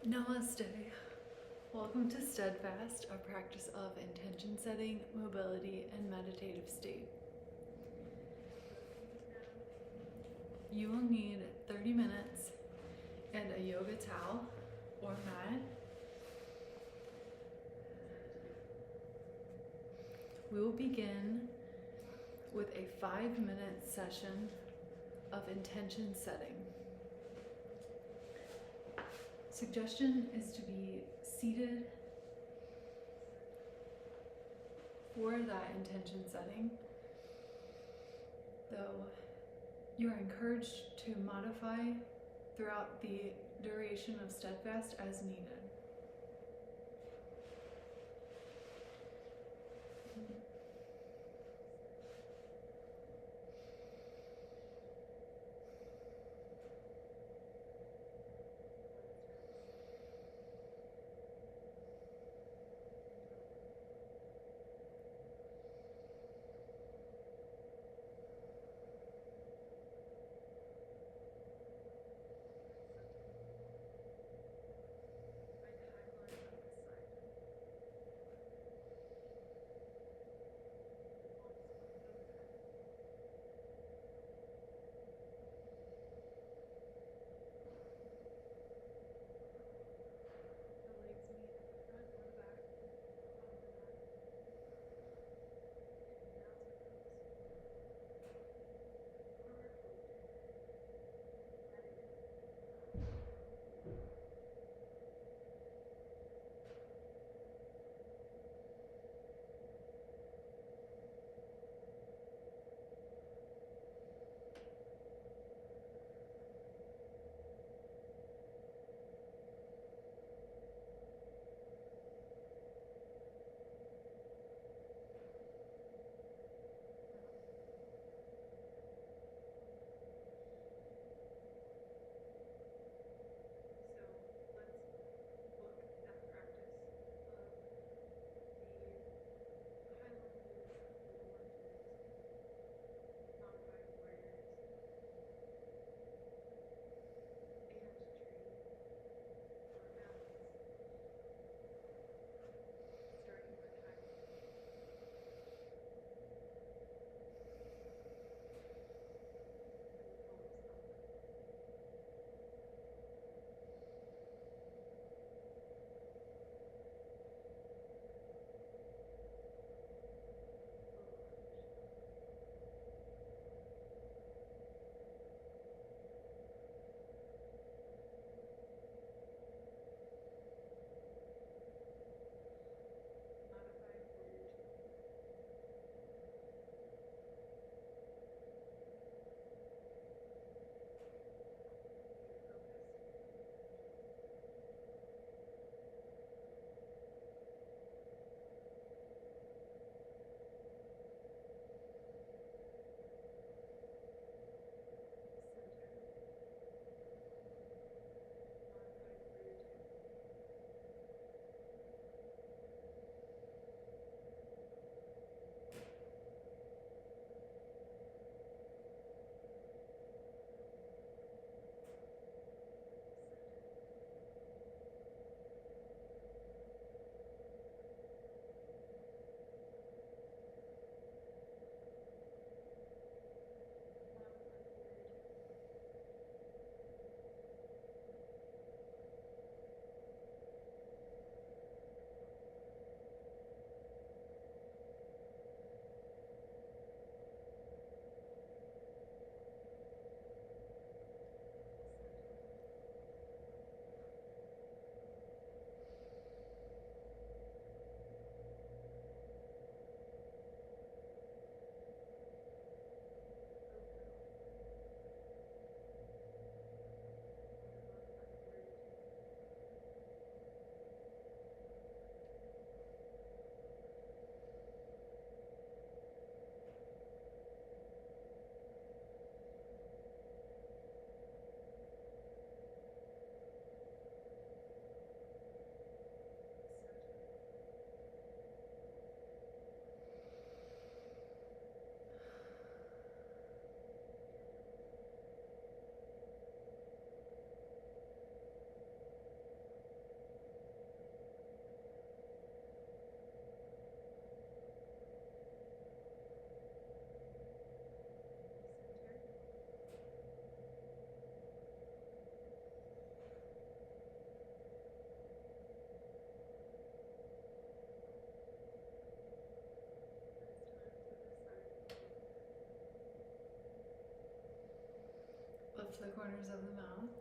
Namaste. Welcome to Steadfast, a practice of intention setting, mobility, and meditative state. You will need 30 minutes and a yoga towel or mat. We will begin with a 5-minute session of intention setting. Suggestion is to be seated for that intention setting, though you are encouraged to modify throughout the duration of Steadfast as needed. corners of the mouth.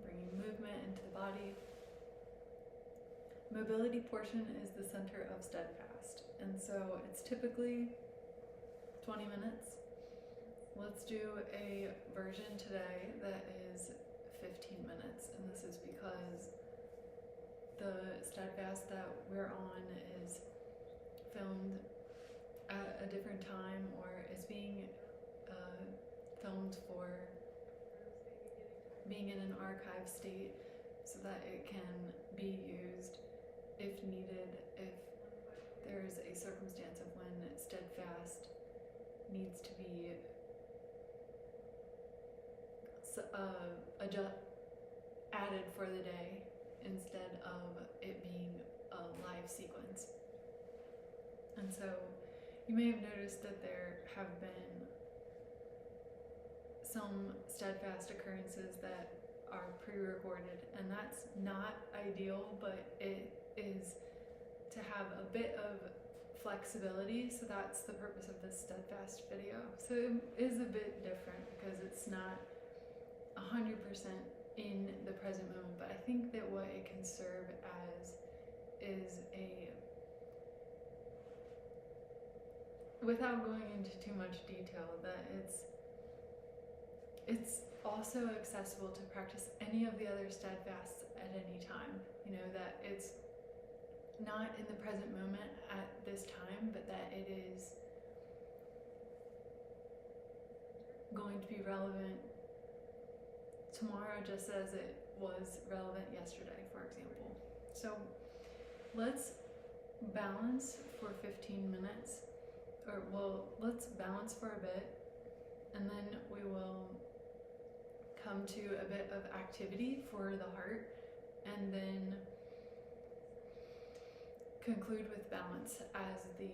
Bringing movement into the body. Mobility portion is the center of Steadfast, and so it's typically 20 minutes. Let's do a version today that is 15 minutes, and this is because the Steadfast that we're on is filmed at a different time, or is being filmed for being in an archive state so that it can be used if needed, if there's a circumstance of when Steadfast needs to be added for the day instead of it being a live sequence. And so you may have noticed that there have been some Steadfast occurrences that are pre-recorded, and that's not ideal, but it is to have a bit of flexibility, so that's the purpose of this Steadfast video. So it is a bit different because it's not 100% in the present moment, but I think that what it can serve as is without going into too much detail, that it's also accessible to practice any of the other Steadfasts at any time. You know, that it's not in the present moment at this time, but that it is going to be relevant tomorrow just as it was relevant yesterday, for example. So let's balance for 15 minutes, or well, let's balance for a bit, and then we will come to a bit of activity for the heart, and then conclude with balance as the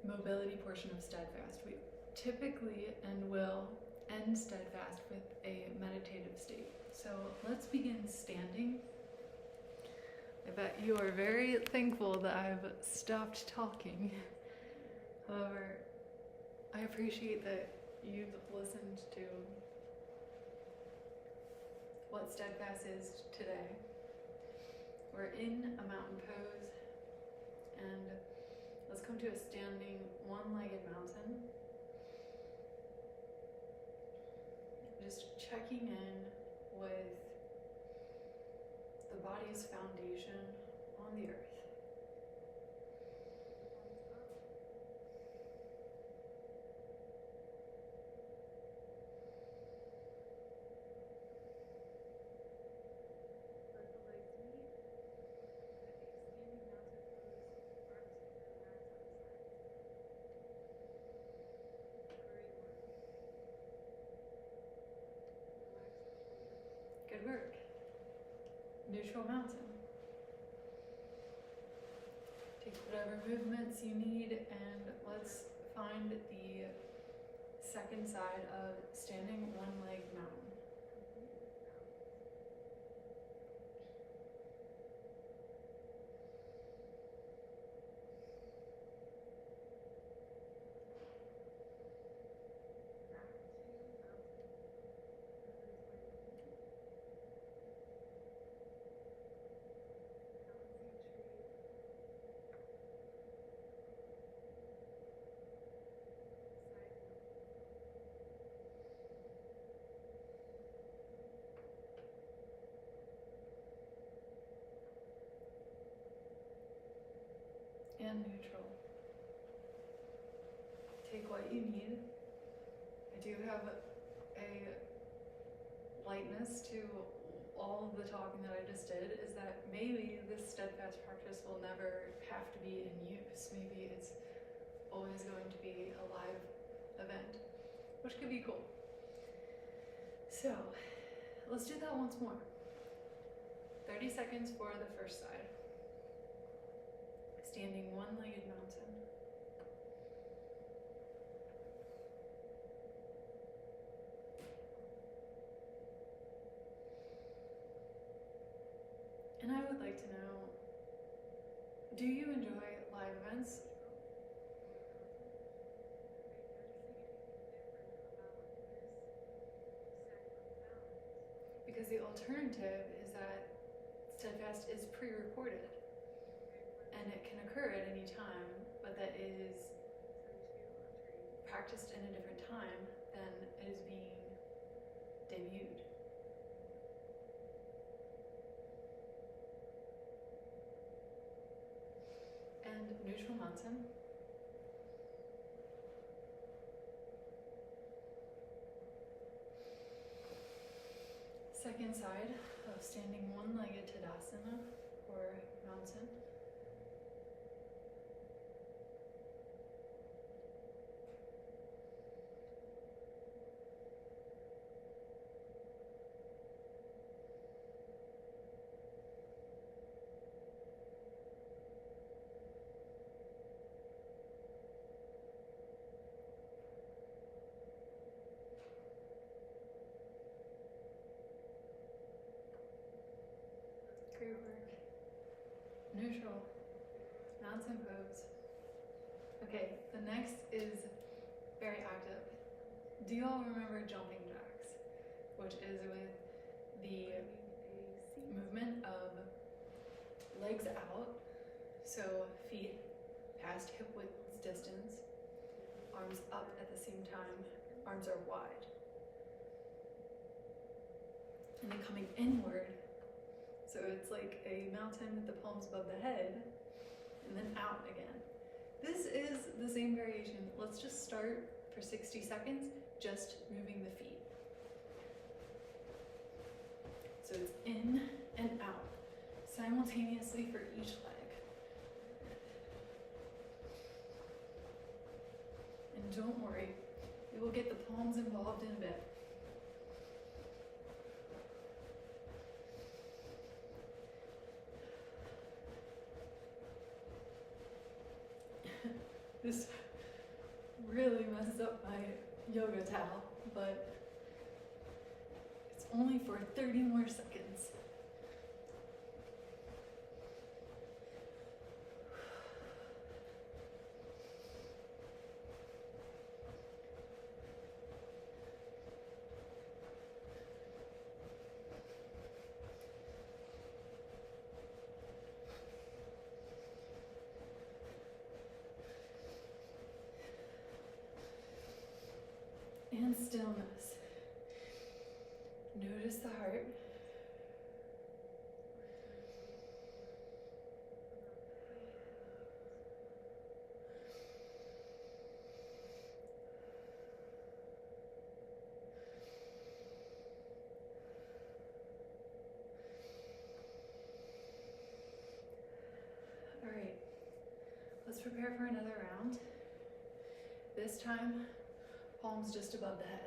mobility portion of Steadfast. We typically and will end Steadfast with a meditative state. So let's begin standing. I bet you are very thankful that I've stopped talking. However, I appreciate that you've listened to what Steadfast is today. We're in a mountain pose, and let's come to a standing one-legged mountain. Just checking in with the body's foundation on the earth. Good work. Neutral mountain. Take whatever movements you need, and let's find the second side of standing one-legged mountain. And neutral. Take what you need. I do have a lightness to all of the talking that I just did, is that maybe this Steadfast practice will never have to be in use. Maybe it's always going to be a live event, which could be cool. So let's do that once more. 30 seconds for the first side. Standing one-legged mountain. And I would like to know, do you enjoy live events? Because the alternative is that Steadfast is pre-recorded and it can occur at any time, but that it is practiced in a different time than it is being debuted. And neutral mountain. Second side of standing one-legged Tadasana or mountain. Great work. Neutral. Mountain pose. Okay, the next is very active. Do you all remember jumping jacks? Which is with the movement of legs out, so feet past hip width distance, arms up at the same time, arms are wide. And then coming inward, so it's like a mountain with the palms above the head, and then out again. This is the same variation. Let's just start for 60 seconds, just moving the feet. So it's in and out, simultaneously for each leg. And don't worry, we will get the palms involved in a bit. This really messes up my yoga towel, but it's only for 30 more seconds. And stillness. Notice the heart. All right, let's prepare for another round. This time, palms just above the head.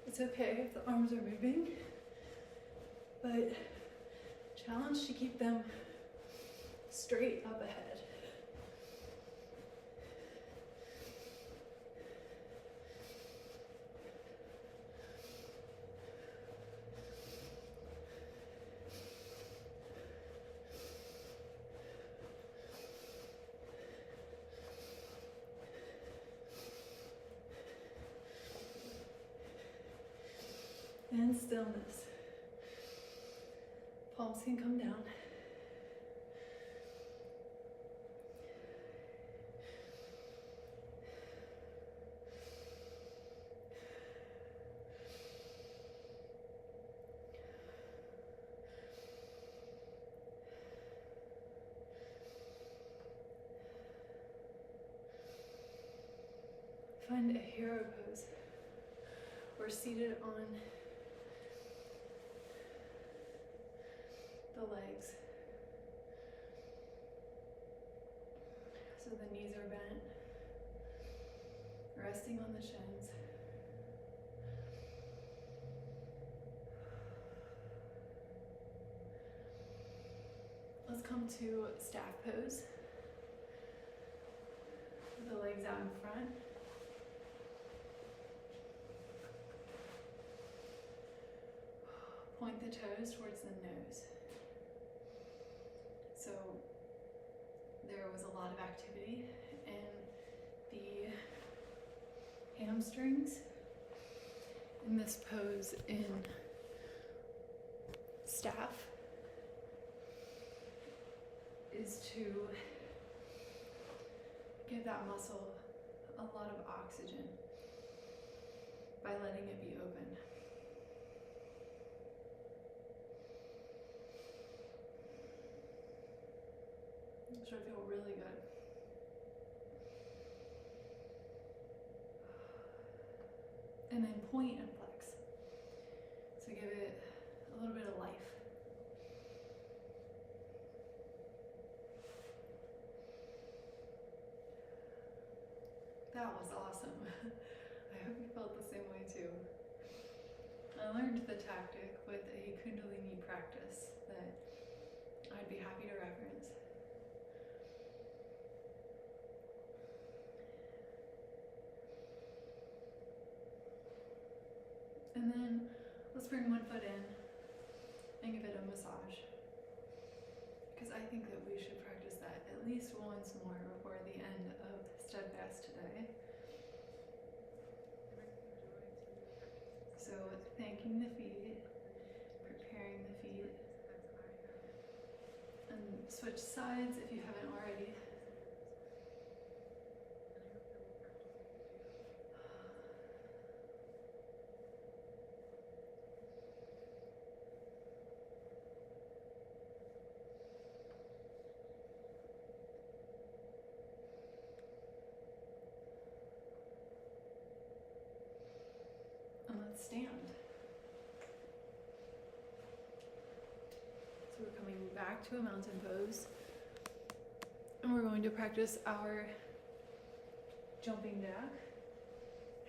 It's okay if the arms are moving, but challenge to keep them straight up ahead. And stillness. Palms can come down. Find a hero pose or seated on the legs. So the knees are bent, resting on the shins. come to staff pose. The legs out in front. Point the toes towards the nose. So there was a lot of activity in the hamstrings in this pose in staff is to give that muscle a lot of oxygen by letting it be open. It should feel really good. And then point and flex. So give it a little bit of life. That was awesome. I hope you felt the same way too. I learned the tactic with a Kundalini practice that I'd be happy to reference. And then let's bring one foot in and give it a massage. Because I think that we should practice that at least once more before the end of Steadfast today. So thanking the feet, preparing the feet, and switch sides if you haven't already. And let's stand. So we're coming back to a mountain pose. And we're going to practice our jumping jack.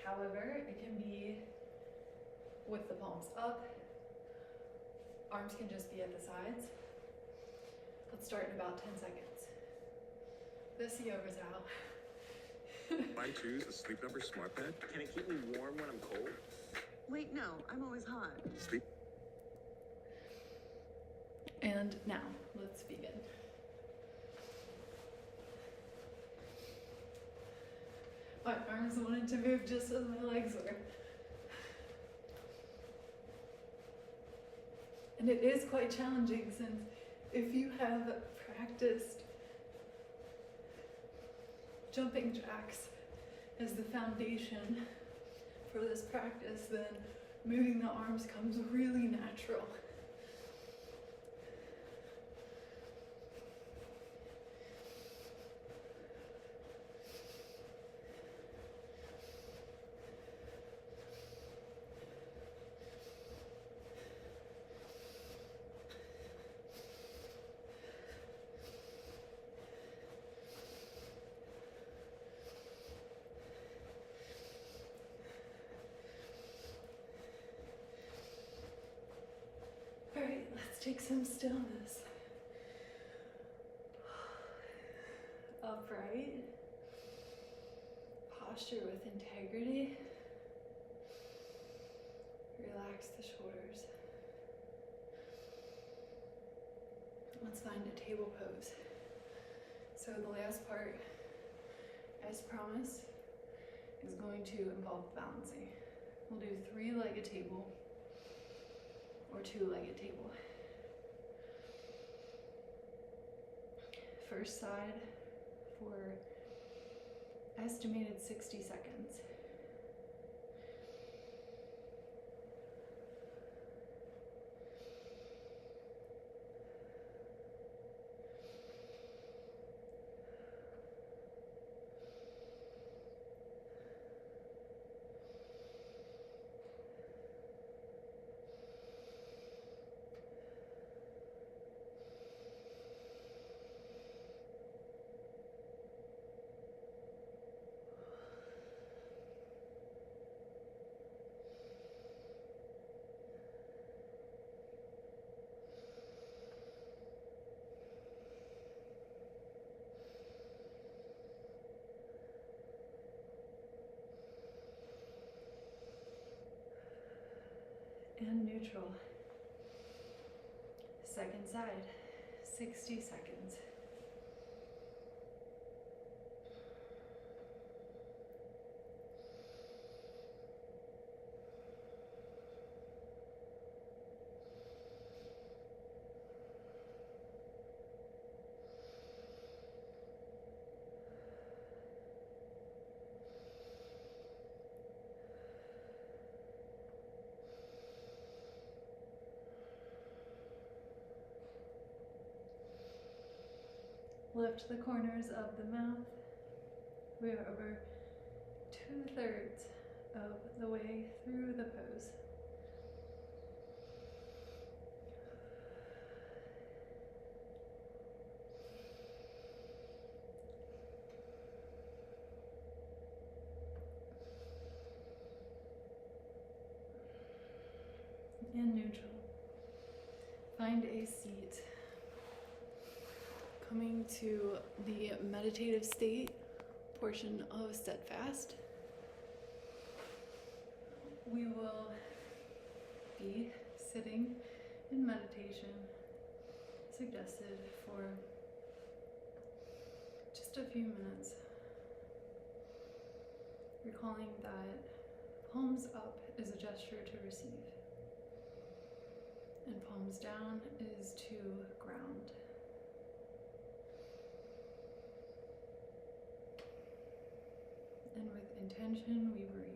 However, it can be with the palms up. Arms can just be at the sides. Let's start in about 10 seconds. This yoga's out. I choose a Sleep Number smart bed. Can it keep me warm when I'm cold? Wait, no, I'm always hot. Sleep. And now, let's begin. My arms wanted to move just as my legs were. And it is quite challenging since if you have practiced jumping jacks as the foundation for this practice, then moving the arms comes really natural. All right, let's take some stillness. Upright. Posture with integrity. Relax the shoulders. Let's find a table pose. So the last part, as promised, is going to involve balancing. We'll do 3-legged table or 2-legged table. First side for estimated 60 seconds. and neutral. Second side, 60 seconds. Lift the corners of the mouth. We are over 2/3 of the way through the pose. And neutral. Find a seat. Coming to the meditative state portion of Steadfast, we will be sitting in meditation, suggested for just a few minutes, recalling that palms up is a gesture to receive, and palms down is to ground. And with intention, we breathe.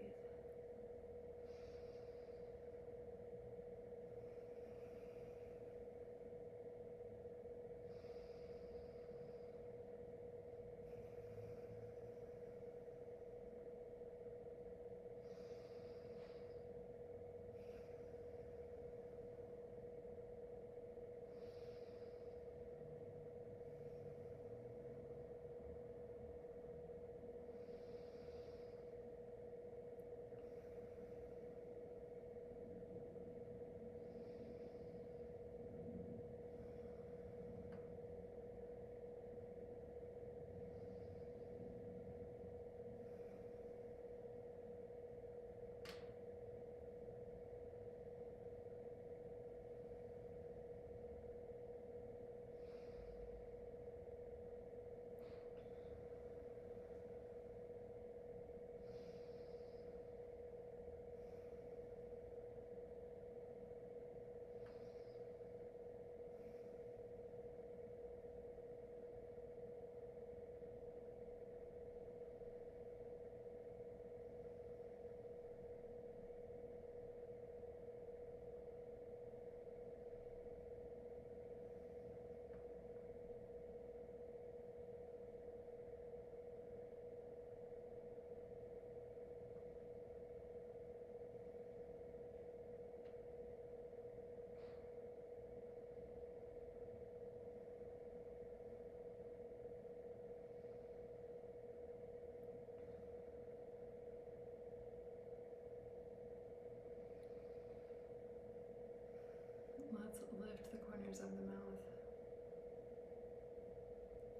Let's lift the corners of the mouth.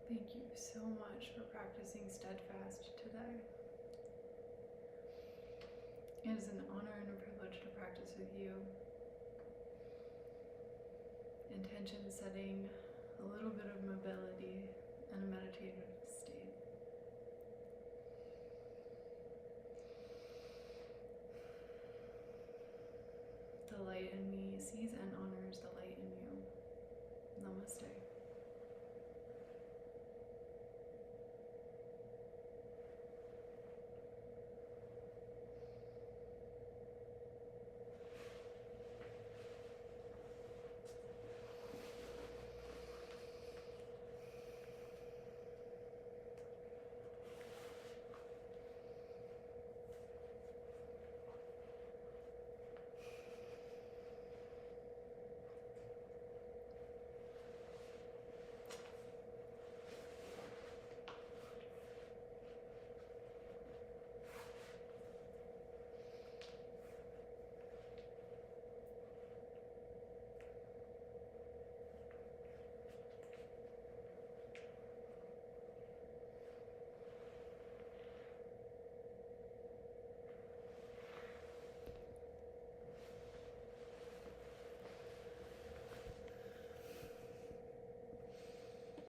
Thank you so much for practicing Steadfast today. It is an honor and a privilege to practice with you. Intention setting, a little bit of mobility, and a meditative state. The light in me sees and honors the light in you. Namaste.